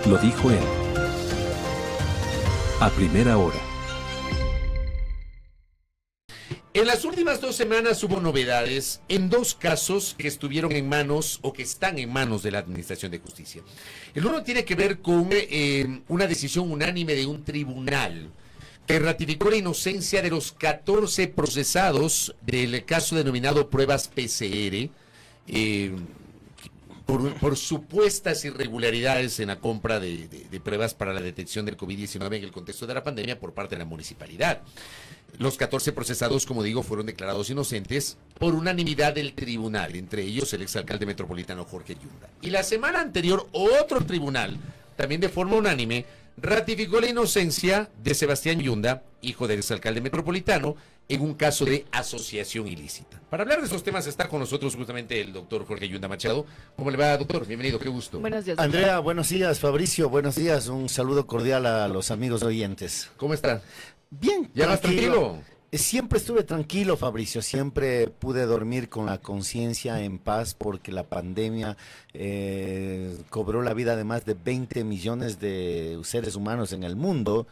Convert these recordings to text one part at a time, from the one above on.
Lo dijo él. A primera hora. En las últimas 2 semanas hubo novedades en 2 casos que estuvieron en manos o que están en manos de la Administración de Justicia. El uno tiene que ver con una decisión unánime de un tribunal que ratificó la inocencia de los 14 procesados del caso denominado pruebas PCR por supuestas irregularidades en la compra de pruebas para la detección del COVID-19 en el contexto de la pandemia por parte de la municipalidad. Los 14 procesados, como digo, fueron declarados inocentes por unanimidad del tribunal, entre ellos el exalcalde metropolitano Jorge Yunda. Y la semana anterior, otro tribunal, también de forma unánime, ratificó la inocencia de Sebastián Yunda, hijo del exalcalde metropolitano, en un caso de asociación ilícita. Para hablar de esos temas está con nosotros justamente el doctor Jorge Yunda Machado. ¿Cómo le va, doctor? Bienvenido, qué gusto. Buenos días. Andrea, buenos días. Fabricio, buenos días. Un saludo cordial a los amigos oyentes. ¿Cómo está? Bien. ¿Ya más tranquilo? Siempre estuve tranquilo, Fabricio. Siempre pude dormir con la conciencia en paz porque la pandemia cobró la vida de más de 20 millones de seres humanos en el mundo.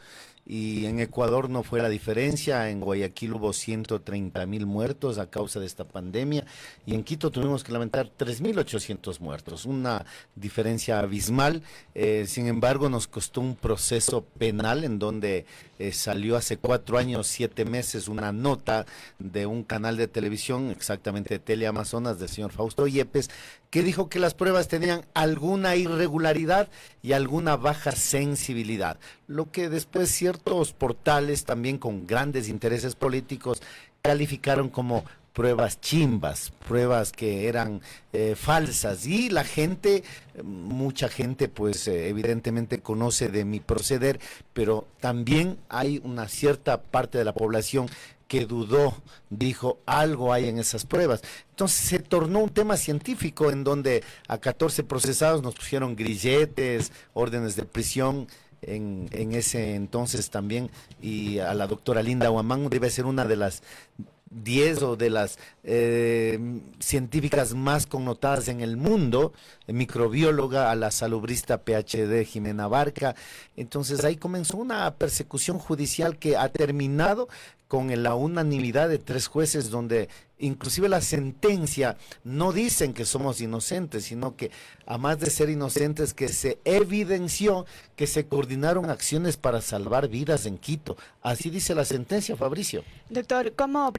Y en Ecuador no fue la diferencia. En Guayaquil hubo 130,000 muertos a causa de esta pandemia y en Quito tuvimos que lamentar 3,800 muertos, una diferencia abismal. Sin embargo, nos costó un proceso penal en donde salió hace 4 años, 7 meses, una nota de un canal de televisión, exactamente de Teleamazonas, del señor Fausto Yepes, que dijo que las pruebas tenían alguna irregularidad y alguna baja sensibilidad, lo que después ciertos portales también con grandes intereses políticos calificaron como pruebas chimbas, pruebas que eran falsas, y la gente, mucha gente pues evidentemente conoce de mi proceder, pero también hay una cierta parte de la población que dudó, dijo, algo hay en esas pruebas. Entonces se tornó un tema científico en donde a 14 procesados nos pusieron grilletes, órdenes de prisión en ese entonces también, y a la doctora Linda Huamán debe ser una de las 10 o de las científicas más connotadas en el mundo, microbióloga, a la salubrista PhD Jimena Barca. Entonces ahí comenzó una persecución judicial que ha terminado con la unanimidad de 3 jueces, donde inclusive la sentencia no dicen que somos inocentes, sino que a más de ser inocentes, que se evidenció que se coordinaron acciones para salvar vidas en Quito. Así dice la sentencia, Fabricio. Doctor, ¿cómo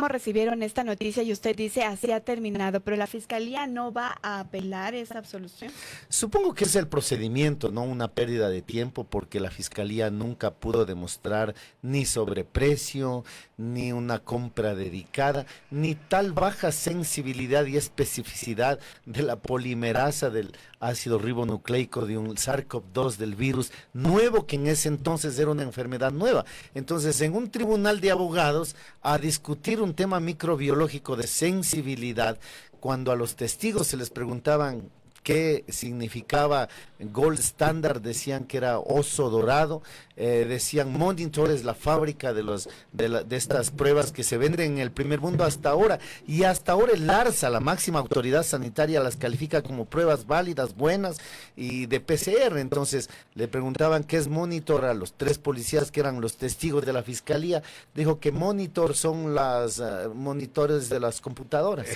recibieron esta noticia? Y usted dice, así ha terminado, pero la Fiscalía no va a apelar esa absolución. Supongo que es el procedimiento, no una pérdida de tiempo, porque la Fiscalía nunca pudo demostrar ni sobreprecio, ni una compra dedicada, ni tal baja sensibilidad y especificidad de la polimerasa del ácido ribonucleico de un SARS-CoV-2 del virus nuevo, que en ese entonces era una enfermedad nueva. Entonces, en un tribunal de abogados, a discutir un tema microbiológico de sensibilidad, cuando a los testigos se les preguntaban qué significaba Gold Standard, decían que era oso dorado, decían Monitor es la fábrica de estas pruebas que se venden en el primer mundo hasta ahora, y hasta ahora el ARSA, la máxima autoridad sanitaria, las califica como pruebas válidas, buenas y de PCR. Entonces le preguntaban qué es Monitor a los 3 policías que eran los testigos de la Fiscalía, dijo que Monitor son las monitores de las computadoras.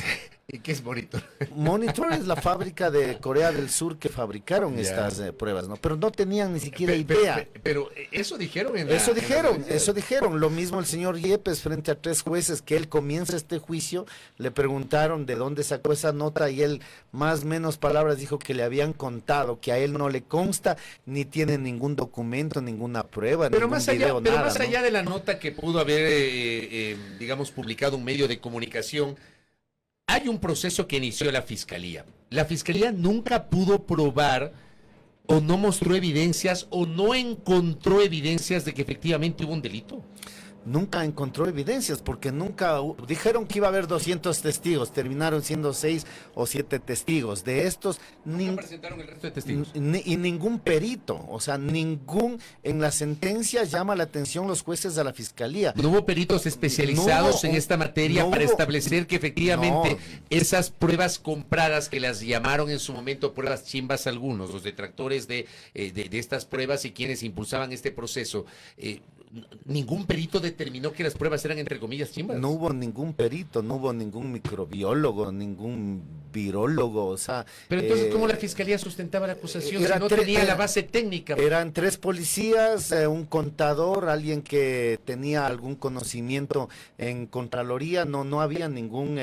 ¿Y qué es Monitor? Monitor es la fábrica de Corea del Sur que fabricaron estas pruebas, ¿no? Pero no tenían ni siquiera idea. Pero eso dijeron Eso dijeron. Lo mismo el señor Yepes frente a 3 jueces que él comienza este juicio, le preguntaron de dónde sacó esa nota y él, más o menos palabras, dijo que le habían contado, que a él no le consta, ni tiene ningún documento, ninguna prueba, pero ningún video, nada. Pero más allá de la nota que pudo haber, digamos, publicado un medio de comunicación, hay un proceso que inició la Fiscalía. La Fiscalía nunca pudo probar o no mostró evidencias o no encontró evidencias de que efectivamente hubo un delito. nunca encontró evidencias, porque nunca dijeron que iba a haber 200 testigos, terminaron siendo 6 o 7 testigos. De estos, ¿No presentaron el resto de testigos? y ningún perito, o sea, en la sentencia llama la atención los jueces de la fiscalía. ¿No hubo peritos especializados en esta materia para establecer que efectivamente esas pruebas compradas, que las llamaron en su momento pruebas chimbas algunos, los detractores de estas pruebas y quienes impulsaban este proceso, ningún perito determinó que las pruebas eran entre comillas chimbas? No hubo ningún perito, no hubo ningún microbiólogo, ningún virólogo, o sea... Pero entonces, ¿cómo la fiscalía sustentaba la acusación si no tenía la base técnica? Eran 3 policías, un contador, alguien que tenía algún conocimiento en Contraloría, no había ningún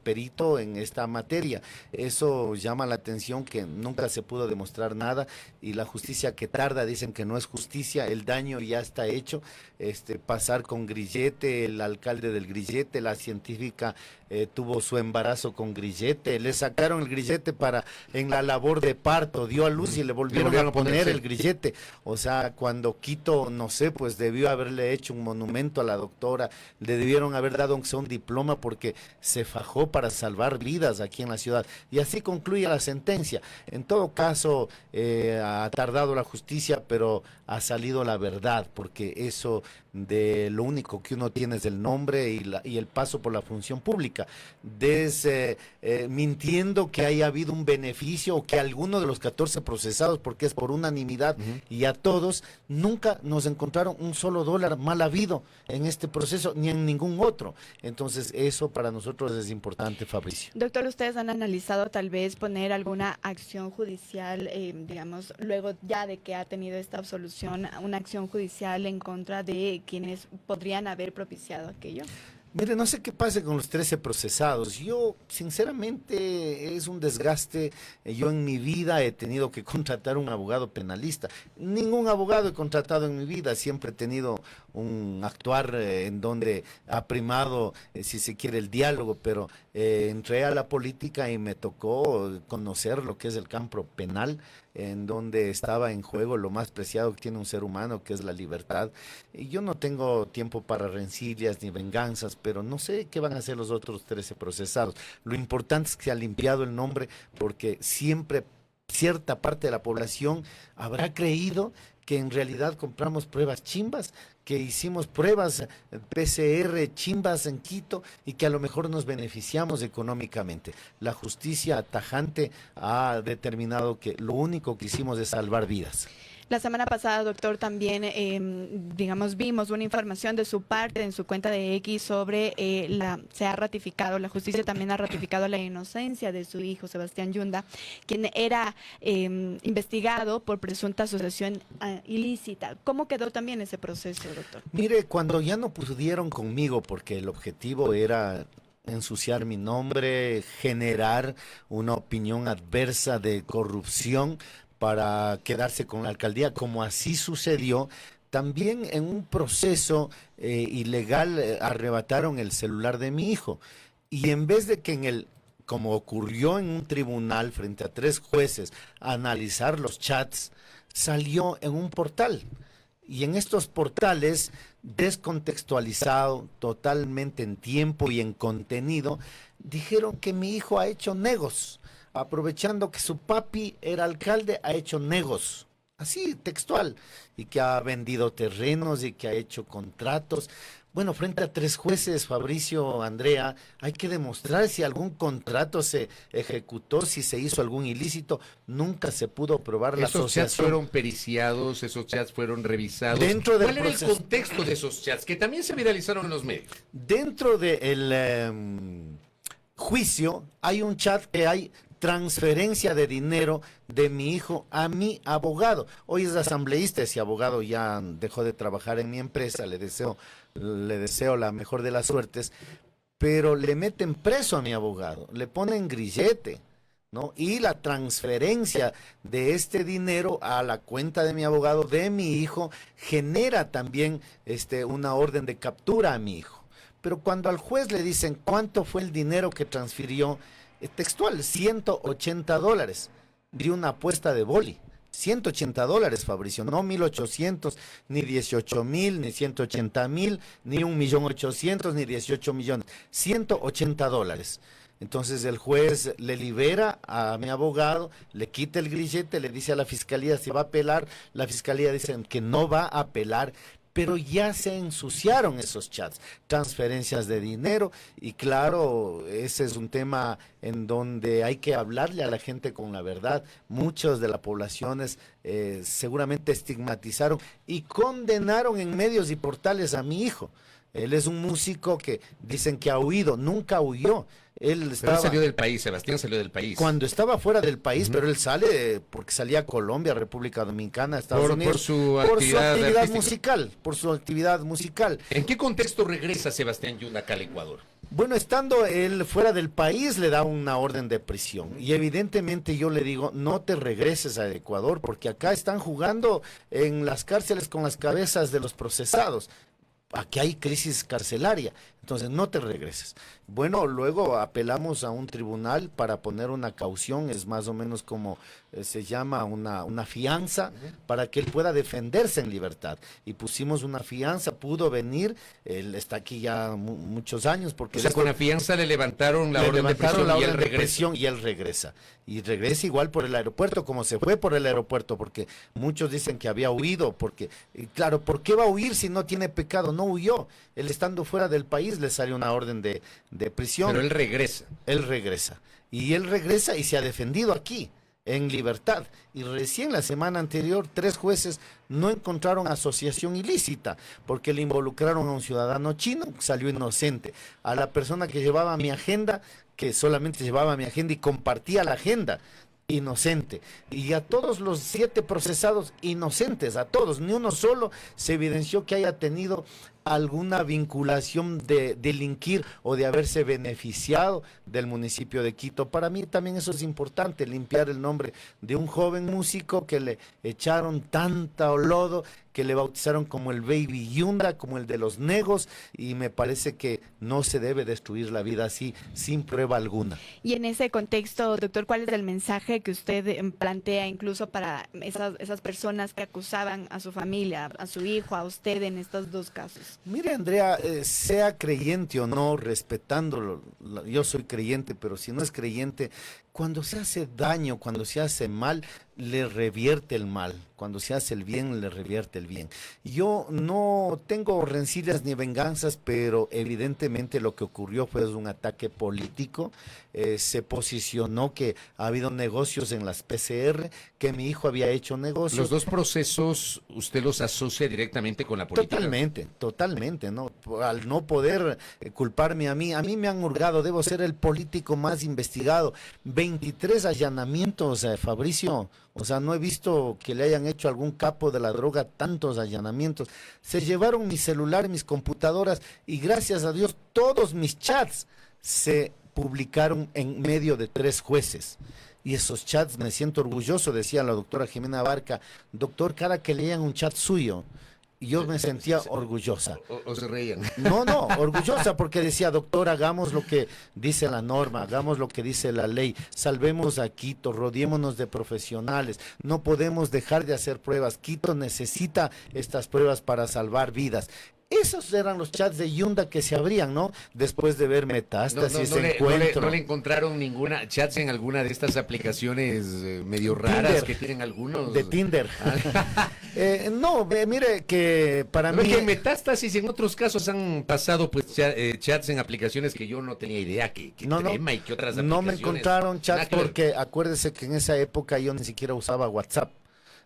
perito en esta materia. Eso llama la atención, que nunca se pudo demostrar nada, y la justicia que tarda, dicen que no es justicia, el daño ya está hecho. Pasar con grillete, el alcalde del grillete, la científica tuvo su embarazo con grillete, le sacaron el grillete en la labor de parto, dio a luz y le volvieron a poner el grillete. O sea, cuando Quito, no sé, pues debió haberle hecho un monumento a la doctora, le debieron haber dado aunque sea un diploma, porque se fajó para salvar vidas aquí en la ciudad. Y así concluye la sentencia. En todo caso, ha tardado la justicia, pero ha salido la verdad, porque eso de lo único que uno tiene es el nombre y el paso por la función pública, mintiendo que haya habido un beneficio o que alguno de los 14 procesados, porque es por unanimidad, y a todos, nunca nos encontraron un solo dólar mal habido en este proceso, ni en ningún otro. Entonces eso para nosotros es importante, Fabricio. Doctor, ¿ustedes han analizado tal vez poner alguna acción judicial, digamos, luego ya de que ha tenido esta absolución, una acción judicial en contra de quienes podrían haber propiciado aquello? Mire, no sé qué pasa con los 13 procesados. Yo, sinceramente, es un desgaste. Yo en mi vida he tenido que contratar un abogado penalista. Ningún abogado he contratado en mi vida. Siempre he tenido un actuar en donde ha primado, si se quiere, el diálogo, pero entré a la política y me tocó conocer lo que es el campo penal, en donde estaba en juego lo más preciado que tiene un ser humano, que es la libertad. Y yo no tengo tiempo para rencillas ni venganzas, pero no sé qué van a hacer los otros 13 procesados. Lo importante es que se ha limpiado el nombre, porque siempre cierta parte de la población habrá creído que en realidad compramos pruebas chimbas, que hicimos pruebas PCR chimbas en Quito y que a lo mejor nos beneficiamos económicamente. La justicia tajante ha determinado que lo único que hicimos es salvar vidas. La semana pasada, doctor, también, digamos, vimos una información de su parte en su cuenta de X sobre se ha ratificado, la justicia también ha ratificado la inocencia de su hijo, Sebastián Yunda, quien era investigado por presunta asociación ilícita. ¿Cómo quedó también ese proceso, doctor? Mire, cuando ya no pudieron conmigo, porque el objetivo era ensuciar mi nombre, generar una opinión adversa de corrupción, para quedarse con la alcaldía, como así sucedió. También en un proceso ilegal arrebataron el celular de mi hijo. Y en vez de que como ocurrió en un tribunal frente a 3 jueces, analizar los chats, salió en un portal. Y en estos portales, descontextualizado, totalmente en tiempo y en contenido, dijeron que mi hijo ha hecho negos. Aprovechando que su papi era alcalde, ha hecho negos, así textual, y que ha vendido terrenos y que ha hecho contratos. Bueno, frente a 3 jueces, Fabricio, Andrea, hay que demostrar si algún contrato se ejecutó, si se hizo algún ilícito. Nunca se pudo probar la asociación. Esos chats fueron periciados, esos chats fueron revisados. ¿Cuál era el contexto de esos chats, que también se viralizaron en los medios? Dentro del juicio hay un chat que hay transferencia de dinero de mi hijo a mi abogado. Hoy es asambleísta, ese abogado ya dejó de trabajar en mi empresa, le deseo la mejor de las suertes, pero le meten preso a mi abogado, le ponen grillete, ¿no? Y la transferencia de este dinero a la cuenta de mi abogado, de mi hijo, genera también una orden de captura a mi hijo. Pero cuando al juez le dicen cuánto fue el dinero que transfirió, textual, $180 de una apuesta de boli. $180, Fabricio, no 1.800, ni 18.000, ni 180.000, ni 1.800.000, ni 18 millones, $180. Entonces el juez le libera a mi abogado, le quita el grillete, le dice a la fiscalía si va a apelar, la fiscalía dice que no va a apelar, pero ya se ensuciaron esos chats, transferencias de dinero, y claro, ese es un tema en donde hay que hablarle a la gente con la verdad. Muchas de las poblaciones seguramente estigmatizaron y condenaron en medios y portales a mi hijo. Él es un músico que dicen que ha huido, nunca huyó. Él salió del país, Sebastián salió del país. Cuando estaba fuera del país, pero él sale porque salía a Colombia, República Dominicana, Estados Unidos. Por su actividad musical, por su actividad musical. ¿En qué contexto regresa Sebastián Yunda acá al Ecuador? Bueno, estando él fuera del país, le da una orden de prisión. Y evidentemente yo le digo, no te regreses a Ecuador, porque acá están jugando en las cárceles con las cabezas de los procesados. Aquí hay crisis carcelaria, entonces no te regreses. Bueno, luego apelamos a un tribunal para poner una caución, es más o menos como se llama una fianza, para que él pueda defenderse en libertad. Y pusimos una fianza, pudo venir, él está aquí ya muchos años. Porque o sea, con la fianza le levantaron la orden de prisión y él regresa. Y regresa igual por el aeropuerto, como se fue por el aeropuerto, porque muchos dicen que había huido, porque, claro, ¿por qué va a huir si no tiene pecado? No huyó, él estando fuera del país le sale una orden de prisión. Pero él regresa. Él regresa, y se ha defendido aquí, en libertad. Y recién la semana anterior, 3 jueces no encontraron asociación ilícita, porque le involucraron a un ciudadano chino, que salió inocente, a la persona que llevaba mi agenda, que solamente llevaba mi agenda y compartía la agenda, inocente, y a todos los 7 procesados inocentes, a todos, ni uno solo se evidenció que haya tenido alguna vinculación de delinquir o de haberse beneficiado del municipio de Quito. Para mí también eso es importante, limpiar el nombre de un joven músico que le echaron tanta lodo, que le bautizaron como el Baby Yunda, como el de los negos, y me parece que no se debe destruir la vida así, sin prueba alguna. Y en ese contexto, doctor, ¿cuál es el mensaje que usted plantea incluso para esas personas que acusaban a su familia, a su hijo, a usted en estos 2 casos? Mire, Andrea, sea creyente o no, respetándolo, yo soy creyente, pero si no es creyente, cuando se hace daño, cuando se hace mal, le revierte el mal. Cuando se hace el bien, le revierte el bien. Yo no tengo rencillas ni venganzas, pero evidentemente lo que ocurrió fue un ataque político. Se posicionó que ha habido negocios en las PCR, que mi hijo había hecho negocios. Los 2 procesos, ¿usted los asocia directamente con la política? Totalmente, ¿no? Al no poder culparme a mí me han hurgado, debo ser el político más investigado. 23 allanamientos, Fabricio. O sea, no he visto que le hayan hecho a algún capo de la droga tantos allanamientos. Se llevaron mi celular, mis computadoras, y gracias a Dios todos mis chats se publicaron en medio de 3 jueces. Y esos chats, me siento orgulloso, decía la doctora Jimena Abarca, doctor, cada que leían un chat suyo, yo me sentía orgullosa. O se reían. No, orgullosa, porque decía, doctor, hagamos lo que dice la norma, hagamos lo que dice la ley, salvemos a Quito, rodeémonos de profesionales, no podemos dejar de hacer pruebas, Quito necesita estas pruebas para salvar vidas. Esos eran los chats de Yunda que se abrían, ¿no? Después de ver Metástasis, Encuentro. No le encontraron ninguna chats en alguna de estas aplicaciones medio raras Tinder, que tienen algunos. De Tinder. No, mire que para mí... que en Metástasis en otros casos han pasado pues chats en aplicaciones que yo no tenía idea que Trema y que otras aplicaciones. No me encontraron chats porque acuérdese que en esa época yo ni siquiera usaba WhatsApp.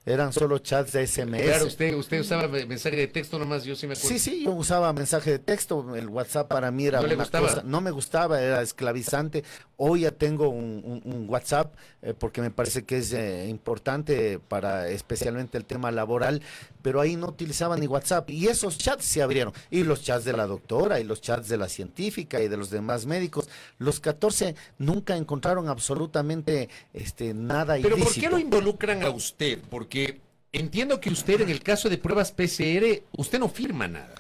Eran solo chats de SMS. Claro, usted usaba mensaje de texto nomás, yo sí me acuerdo. Sí, yo usaba mensaje de texto. El WhatsApp para mí era una cosa, no me gustaba, era esclavizante. Hoy ya tengo un WhatsApp porque me parece que es importante para especialmente el tema laboral, pero ahí no utilizaba ni WhatsApp y esos chats se abrieron. Y los chats de la doctora y los chats de la científica y de los demás médicos. Los 14 nunca encontraron absolutamente nada ilícito. ¿Pero por qué lo involucran a usted? Porque entiendo que usted en el caso de pruebas PCR, usted no firma nada.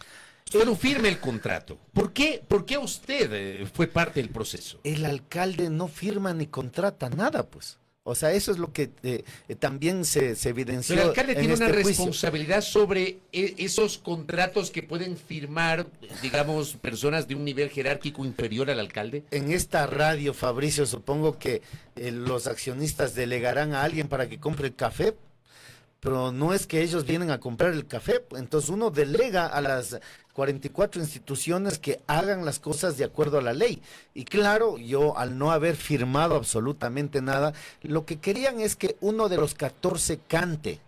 Usted no firma el contrato. ¿Por qué usted fue parte del proceso? El alcalde no firma ni contrata nada, pues. O sea, eso es lo que también se evidenció. Pero el alcalde en tiene una este juicio. responsabilidad sobre esos contratos que pueden firmar, digamos, personas de un nivel jerárquico inferior al alcalde. En esta radio, Fabricio, supongo que los accionistas delegarán a alguien para que compre el café, pero no es que ellos vienen a comprar el café. Entonces uno delega a las 44 instituciones que hagan las cosas de acuerdo a la ley. Y claro, yo al no haber firmado absolutamente nada, lo que querían es que uno de los 14 cante,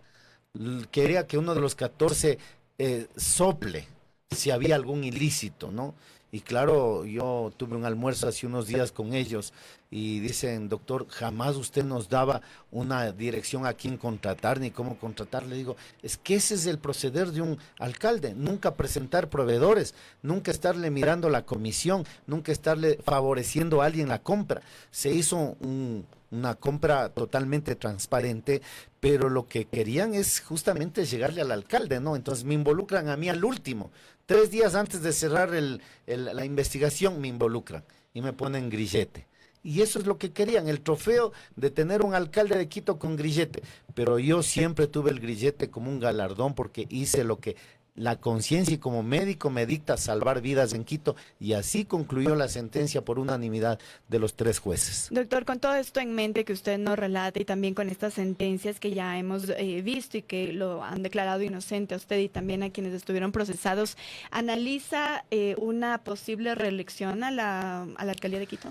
quería que uno de los 14 sople si había algún ilícito, ¿no? Y claro, yo tuve un almuerzo hace unos días con ellos y dicen, doctor, jamás usted nos daba una dirección a quién contratar ni cómo contratar. Le digo, es que ese es el proceder de un alcalde, nunca presentar proveedores, nunca estarle mirando la comisión, nunca estarle favoreciendo a alguien la compra. Se hizo una compra totalmente transparente, pero lo que querían es justamente llegarle al alcalde, ¿no? Entonces me involucran a mí al último. 3 días antes de cerrar la investigación me involucran y me ponen grillete. Y eso es lo que querían, el trofeo de tener un alcalde de Quito con grillete. Pero yo siempre tuve el grillete como un galardón porque hice lo que la conciencia y como médico me dicta salvar vidas en Quito, y así concluyó la sentencia por unanimidad de los 3 jueces. Doctor, con todo esto en mente que usted nos relata y también con estas sentencias que ya hemos visto y que lo han declarado inocente a usted y también a quienes estuvieron procesados, ¿analiza una posible reelección a la alcaldía de Quito?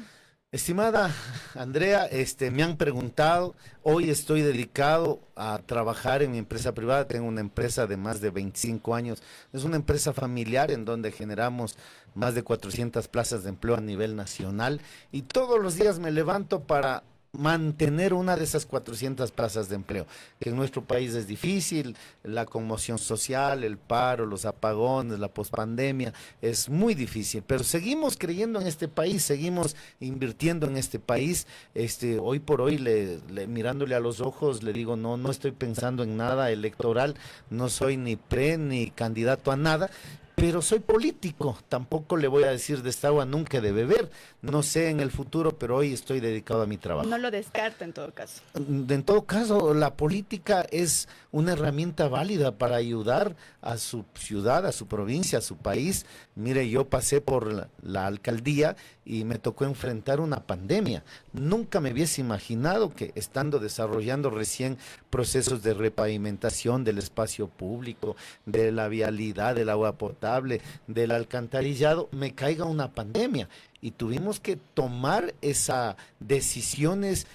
Estimada Andrea, me han preguntado, hoy estoy dedicado a trabajar en mi empresa privada, tengo una empresa de más de 25 años, es una empresa familiar en donde generamos más de 400 plazas de empleo a nivel nacional y todos los días me levanto para mantener una de esas 400 plazas de empleo, que en nuestro país es difícil, la conmoción social, el paro, los apagones, la pospandemia, es muy difícil, pero seguimos creyendo en este país, seguimos invirtiendo en este país. Hoy por hoy, mirándole a los ojos, le digo, no estoy pensando en nada electoral, no soy ni ni candidato a nada, pero soy político, tampoco le voy a decir de esta agua nunca de beber, no sé en el futuro, pero hoy estoy dedicado a mi trabajo. No lo descarta en todo caso. En todo caso, la política es una herramienta válida para ayudar a su ciudad, a su provincia, a su país. Mire, yo pasé por la alcaldía y me tocó enfrentar una pandemia. Nunca me hubiese imaginado que estando desarrollando recién procesos de repavimentación del espacio público, de la vialidad, del agua potable, del alcantarillado, me caiga una pandemia. Y tuvimos que tomar esas decisiones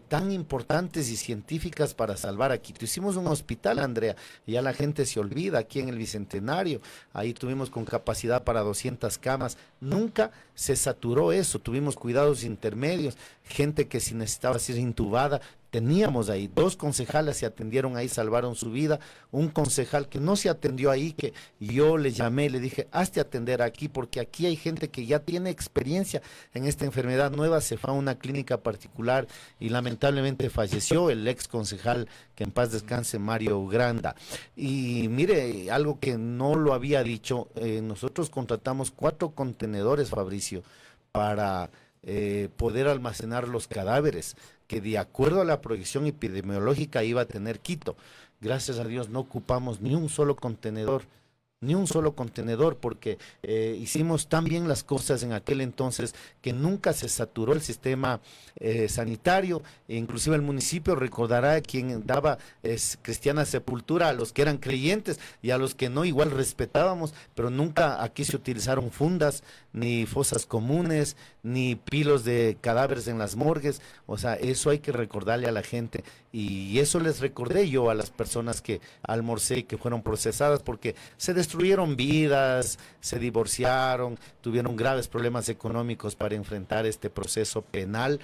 tan importantes y científicas para salvar a Quito. Hicimos un hospital, Andrea, y ya la gente se olvida, aquí en el Bicentenario, ahí tuvimos con capacidad para 200 camas, nunca se saturó eso, tuvimos cuidados intermedios, gente que si necesitaba ser intubada, teníamos ahí 2 concejales se atendieron ahí, salvaron su vida, un concejal que no se atendió ahí, que yo le llamé y le dije, hazte atender aquí, porque aquí hay gente que ya tiene experiencia en esta enfermedad nueva, se fue a una clínica particular y lamentablemente falleció el ex concejal, que en paz descanse, Mario Granda. Y mire, algo que no lo había dicho, nosotros contratamos 4 contenedores, Fabricio, para poder almacenar los cadáveres que de acuerdo a la proyección epidemiológica iba a tener Quito. Gracias a Dios no ocupamos ni un solo contenedor, porque hicimos tan bien las cosas en aquel entonces que nunca se saturó el sistema sanitario, e inclusive el municipio recordará quien daba cristiana sepultura a los que eran creyentes y a los que no, igual respetábamos, pero nunca aquí se utilizaron fundas, ni fosas comunes, ni pilos de cadáveres en las morgues. O sea, eso hay que recordarle a la gente, y eso les recordé yo a las personas que almorcé y que fueron procesadas, porque se destruyeron vidas, se divorciaron, tuvieron graves problemas económicos para enfrentar este proceso penal,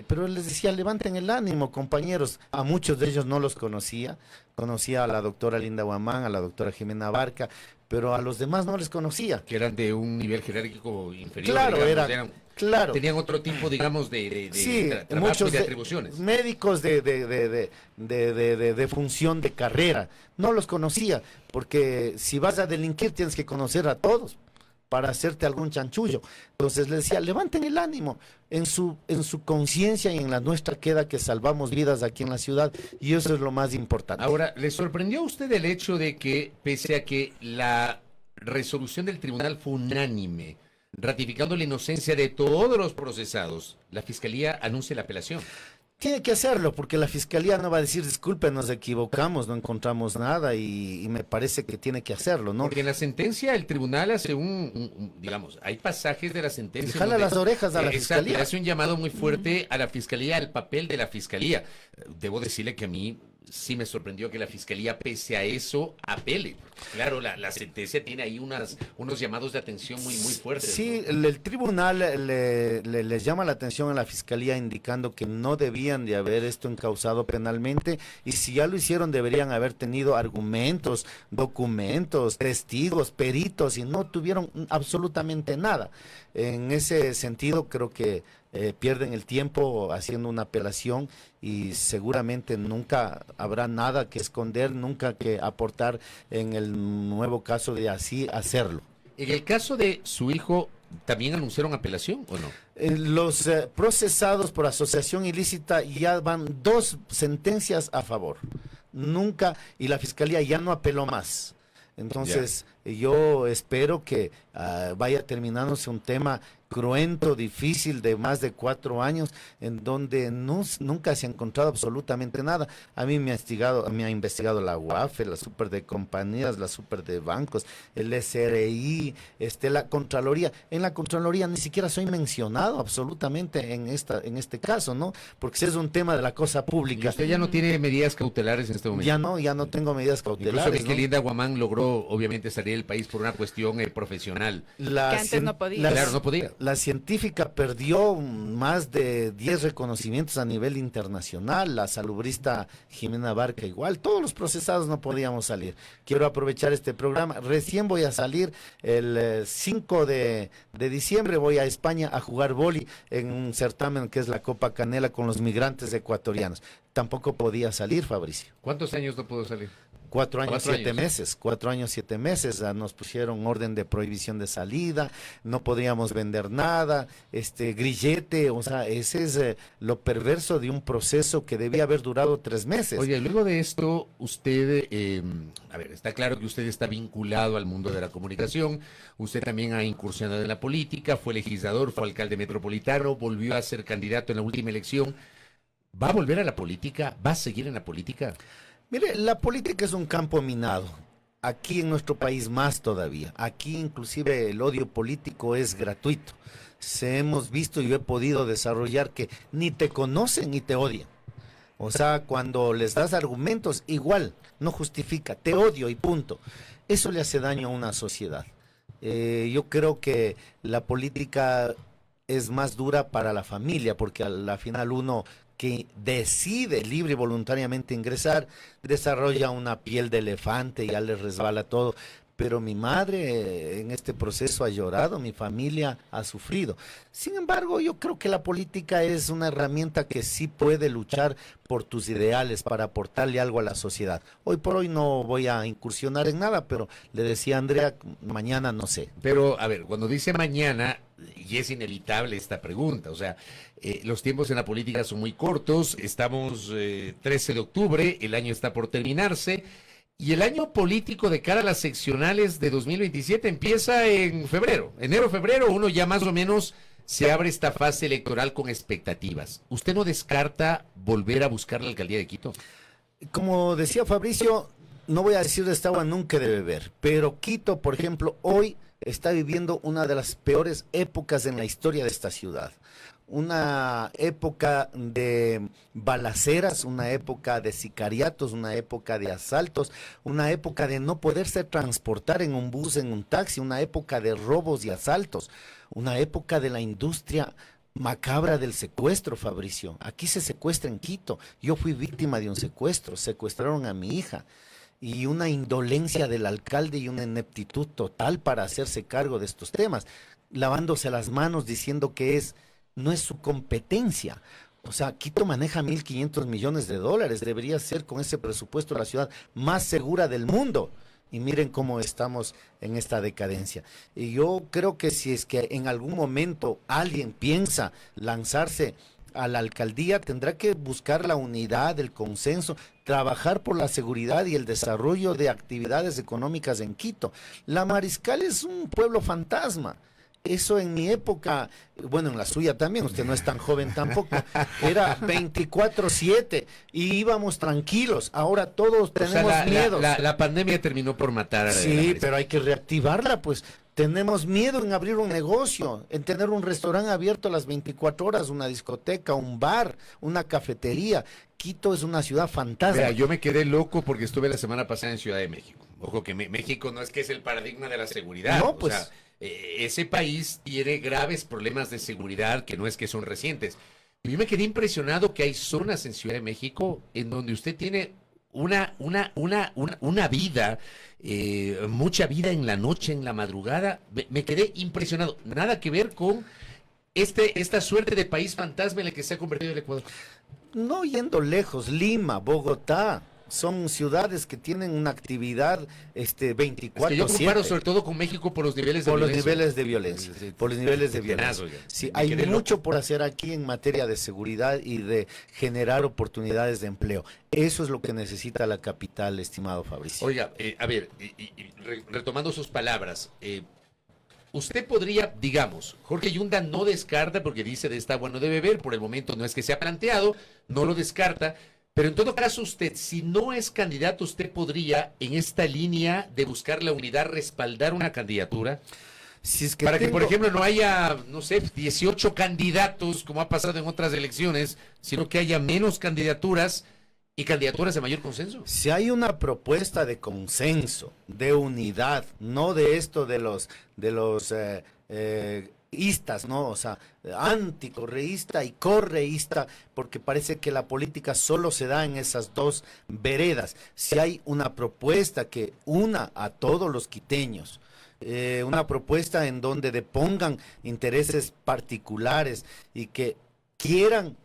pero les decía, levanten el ánimo, compañeros. A muchos de ellos no los conocía a la doctora Linda Guamán, a la doctora Jimena Barca, pero a los demás no les conocía. Que eran de un nivel jerárquico inferior. Claro, digamos, claro. Tenían otro tipo, digamos, Sí, trabajo muchos y de atribuciones. Médicos de función de carrera, no los conocía, porque si vas a delinquir tienes que conocer a todos. para hacerte algún chanchullo. Entonces le decía, levanten el ánimo, en su conciencia y en la nuestra queda que salvamos vidas aquí en la ciudad, y eso es lo más importante. Ahora, ¿le sorprendió a usted el hecho de que, pese a que la resolución del tribunal fue unánime, ratificando la inocencia de todos los procesados, la Fiscalía anuncia la apelación? Tiene que hacerlo, porque la Fiscalía no va a decir, disculpen, nos equivocamos, no encontramos nada, y me parece que tiene que hacerlo, ¿no? Porque en la sentencia el tribunal hace digamos, hay pasajes de la sentencia. Jala las orejas a la Exacto, Fiscalía. hace un llamado muy fuerte a la Fiscalía, al papel de la Fiscalía. Debo decirle que a mí sí me sorprendió que la Fiscalía, pese a eso, apele. Claro, la sentencia tiene ahí unos llamados de atención muy fuertes. Sí, ¿no? el tribunal les llama la atención a la Fiscalía indicando que no debían de haber esto encausado penalmente, y si ya lo hicieron deberían haber tenido argumentos, documentos, testigos, peritos, y no tuvieron absolutamente nada. En ese sentido creo que pierden el tiempo haciendo una apelación, y seguramente nunca habrá nada que esconder, nunca que aportar en el nuevo caso de así hacerlo. En el caso de su hijo, ¿también anunciaron apelación o no? Los procesados por asociación ilícita ya van 2 sentencias a favor. Nunca, y la Fiscalía ya no apeló más. Entonces, yo espero que vaya terminándose un tema cruento, difícil, de más de 4 años, en donde nunca se ha encontrado absolutamente nada. A mí me ha investigado la UAFE, la Super de Compañías, la Super de Bancos, el SRI, la Contraloría. En la Contraloría ni siquiera soy mencionado absolutamente en este caso, ¿no? Porque si es un tema de la cosa pública. ¿Y usted ya no tiene medidas cautelares en este momento? Ya no tengo medidas cautelares. Incluso Miguelinda Guamán logró, obviamente, salir del país por una cuestión profesional. Que antes no podía. Claro, no podía. La científica perdió más de 10 reconocimientos a nivel internacional, la salubrista Jimena Barca igual, todos los procesados no podíamos salir. Quiero aprovechar este programa, recién voy a salir el 5 de diciembre, voy a España a jugar vóley en un certamen que es la Copa Canela con los migrantes ecuatorianos. Tampoco podía salir, Fabricio. ¿Cuántos años no pudo salir? 4 años, 7 meses. 4 años, 7 meses. Nos pusieron orden de prohibición de salida, no podíamos vender nada, grillete, o sea, ese es lo perverso de un proceso que debía haber durado 3 meses. Oye, luego de esto, usted, a ver, está claro que usted está vinculado al mundo de la comunicación, usted también ha incursionado en la política, fue legislador, fue alcalde metropolitano, volvió a ser candidato en la última elección. ¿Va a volver a la política? ¿Va a seguir en la política? Mire, la política es un campo minado. Aquí en nuestro país más todavía. Aquí inclusive el odio político es gratuito. Hemos visto y yo he podido desarrollar que ni te conocen ni te odian. O sea, cuando les das argumentos, igual, no justifica, te odio y punto. Eso le hace daño a una sociedad. Yo creo que la política es más dura para la familia, porque al final uno que decide libre y voluntariamente ingresar, desarrolla una piel de elefante, ya le resbala todo. Pero mi madre en este proceso ha llorado, mi familia ha sufrido. Sin embargo, yo creo que la política es una herramienta que sí puede luchar por tus ideales, para aportarle algo a la sociedad. Hoy por hoy no voy a incursionar en nada, pero le decía a Andrea, mañana no sé. Pero, a ver, cuando dice mañana, y es inevitable esta pregunta, o sea, los tiempos en la política son muy cortos, estamos 13 de octubre, el año está por terminarse, y el año político de cara a las seccionales de 2027 empieza en febrero, enero-febrero, uno ya más o menos se abre esta fase electoral con expectativas. ¿Usted no descarta volver a buscar la alcaldía de Quito? Como decía Fabricio, no voy a decir de esta agua nunca de beber, pero Quito, por ejemplo, hoy está viviendo una de las peores épocas en la historia de esta ciudad. Una época de balaceras, una época de sicariatos, una época de asaltos, una época de no poderse transportar en un bus, en un taxi, una época de robos y asaltos, una época de la industria macabra del secuestro, Fabricio. Aquí se secuestra en Quito. Yo fui víctima de un secuestro, secuestraron a mi hija. Y una indolencia del alcalde y una ineptitud total para hacerse cargo de estos temas, lavándose las manos diciendo que no es su competencia. O sea, Quito maneja 1.500 millones de dólares, debería ser con ese presupuesto la ciudad más segura del mundo. y miren cómo estamos en esta decadencia. Y yo creo que si es que en algún momento alguien piensa lanzarse a la alcaldía, tendrá que buscar la unidad, el consenso, trabajar por la seguridad y el desarrollo de actividades económicas en Quito. La Mariscal es un pueblo fantasma. Eso en mi época, bueno, en la suya también, usted no es tan joven tampoco, era 24/7 y íbamos tranquilos. Ahora todos tenemos miedo. La pandemia terminó por matar a la Sí, pero hay que reactivarla, pues. Tenemos miedo en abrir un negocio, en tener un restaurante abierto a las 24 horas, una discoteca, un bar, una cafetería. Quito es una ciudad fantasma. Mira, yo me quedé loco porque estuve la semana pasada en Ciudad de México. Ojo que México no es que es el paradigma de la seguridad. No, pues. O sea, ese país tiene graves problemas de seguridad que no es que son recientes. Yo me quedé impresionado que hay zonas en Ciudad de México en donde usted tiene una vida, mucha vida en la noche, en la madrugada. Me quedé impresionado. Nada que ver con esta suerte de país fantasma en el que se ha convertido el Ecuador. No yendo lejos, Lima, Bogotá, son ciudades que tienen una actividad 24/7. Yo comparo sobre todo con México por los niveles de violencia. Por los niveles de violencia. Por los niveles de violencia. Sí, hay mucho por hacer aquí en materia de seguridad y de generar oportunidades de empleo. Eso es lo que necesita la capital, estimado Fabricio. Oiga, a ver, retomando sus palabras, usted podría, digamos, Jorge Yunda no descarta, porque dice de esta agua no debe beber, por el momento no es que se ha planteado, no lo descarta, pero en todo caso usted, si no es candidato, usted podría, en esta línea de buscar la unidad, respaldar una candidatura. Si es que para que, por ejemplo, no haya, no sé, 18 candidatos, como ha pasado en otras elecciones, sino que haya menos candidaturas y candidaturas de mayor consenso. Si hay una propuesta de consenso, de unidad, no de esto de los istas, ¿no? O sea, anticorreísta y correísta, porque parece que la política solo se da en esas dos veredas. Si hay una propuesta que una a todos los quiteños, una propuesta en donde depongan intereses particulares y que quieran,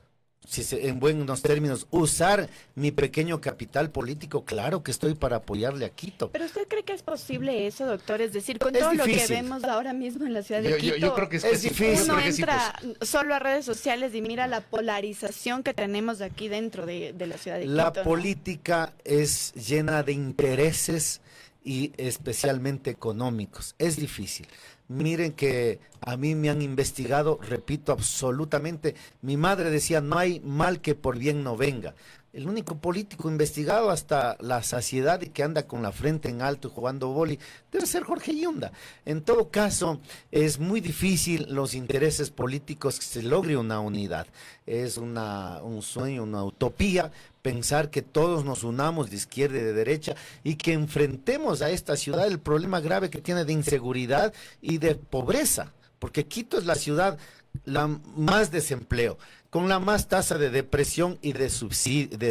en buenos términos, usar mi pequeño capital político, claro que estoy para apoyarle a Quito. ¿Pero usted cree que es posible eso, doctor? Es decir, con todo difícil. Lo que vemos ahora mismo en la ciudad de Quito, yo creo que es difícil. Uno entra solo a redes sociales y mira la polarización que tenemos aquí dentro de la ciudad de Quito. La política es llena de intereses y especialmente económicos. Es difícil. Miren que a mí me han investigado, repito, absolutamente. Mi madre decía, no hay mal que por bien no venga. El único político investigado hasta la saciedad y que anda con la frente en alto jugando boli debe ser Jorge Yunda. En todo caso, es muy difícil los intereses políticos que se logre una unidad. Es un sueño, una utopía, pensar que todos nos unamos de izquierda y de derecha y que enfrentemos a esta ciudad el problema grave que tiene de inseguridad y de pobreza, porque Quito es la ciudad la más desempleo, con la más tasa de depresión y de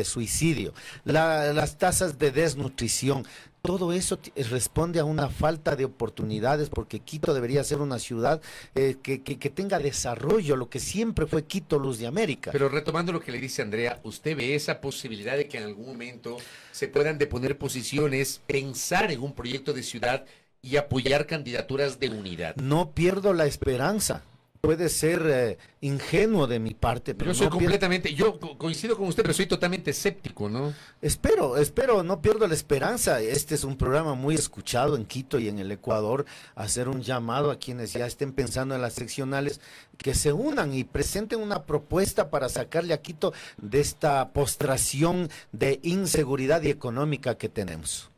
suicidio, las tasas de desnutrición. Todo eso responde a una falta de oportunidades, porque Quito debería ser una ciudad que tenga desarrollo, lo que siempre fue Quito, Luz de América. Pero retomando lo que le dice Andrea, ¿usted ve esa posibilidad de que en algún momento se puedan deponer posiciones, pensar en un proyecto de ciudad y apoyar candidaturas de unidad? No pierdo la esperanza. Puede ser ingenuo de mi parte, pero yo soy completamente, yo coincido con usted, pero soy totalmente escéptico, ¿no? Espero, no pierdo la esperanza. Este es un programa muy escuchado en Quito y en el Ecuador. Hacer un llamado a quienes ya estén pensando en las seccionales, que se unan y presenten una propuesta para sacarle a Quito de esta postración de inseguridad y económica que tenemos.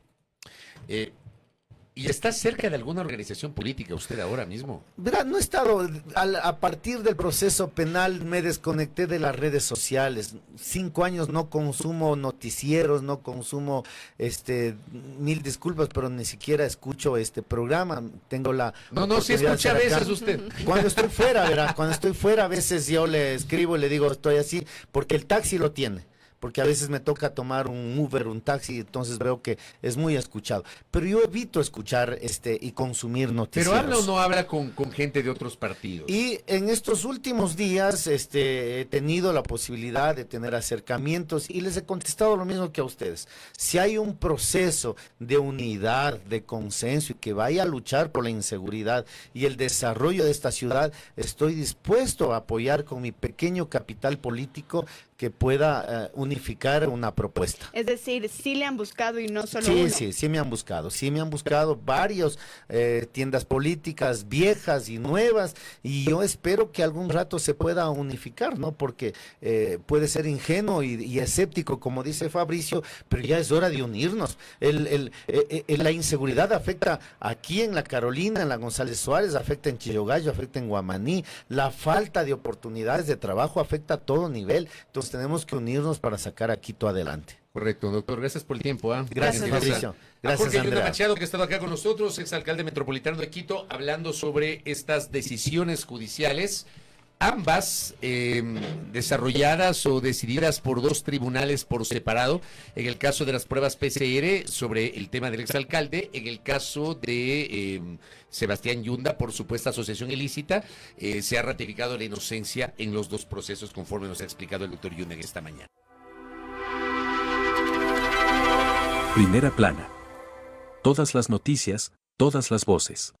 ¿Y está cerca de alguna organización política usted ahora mismo? Verá, no he estado, a partir del proceso penal me desconecté de las redes sociales. 5 años no consumo noticieros, no consumo, mil disculpas, pero ni siquiera escucho este programa. Tengo la... No, sí escucha a veces usted. Cuando estoy fuera, verá, cuando estoy fuera a veces yo le escribo y le digo estoy así, porque el taxi lo tiene. porque a veces me toca tomar un Uber, un taxi, entonces veo que es muy escuchado. Pero yo evito escuchar y consumir noticias. ¿Pero habla o no habla con gente de otros partidos? Y en estos últimos días he tenido la posibilidad de tener acercamientos y les he contestado lo mismo que a ustedes. Si hay un proceso de unidad, de consenso y que vaya a luchar por la inseguridad y el desarrollo de esta ciudad, estoy dispuesto a apoyar con mi pequeño capital político que pueda unificar una propuesta. Es decir, sí le han buscado y no solo Sí, uno. sí me han buscado varios tiendas políticas viejas y nuevas, y yo espero que algún rato se pueda unificar, ¿no? Porque puede ser ingenuo y escéptico, como dice Fabricio, pero ya es hora de unirnos. La inseguridad afecta aquí en La Carolina, en la González Suárez, afecta en Chillogallo, afecta en Guamaní, la falta de oportunidades de trabajo afecta a todo nivel, entonces tenemos que unirnos para sacar a Quito adelante. Correcto, doctor. Gracias por el tiempo. Gracias, Fabricio. Gracias, Jorge Andrea. Yunda Machado, que ha estado acá con nosotros, exalcalde metropolitano de Quito, hablando sobre estas decisiones judiciales, ambas desarrolladas o decididas por dos tribunales por separado. En el caso de las pruebas PCR sobre el tema del exalcalde, en el caso de Sebastián Yunda por supuesta asociación ilícita, se ha ratificado la inocencia en los dos procesos, conforme nos ha explicado el doctor Yunda en esta mañana. Primera plana. Todas las noticias, todas las voces.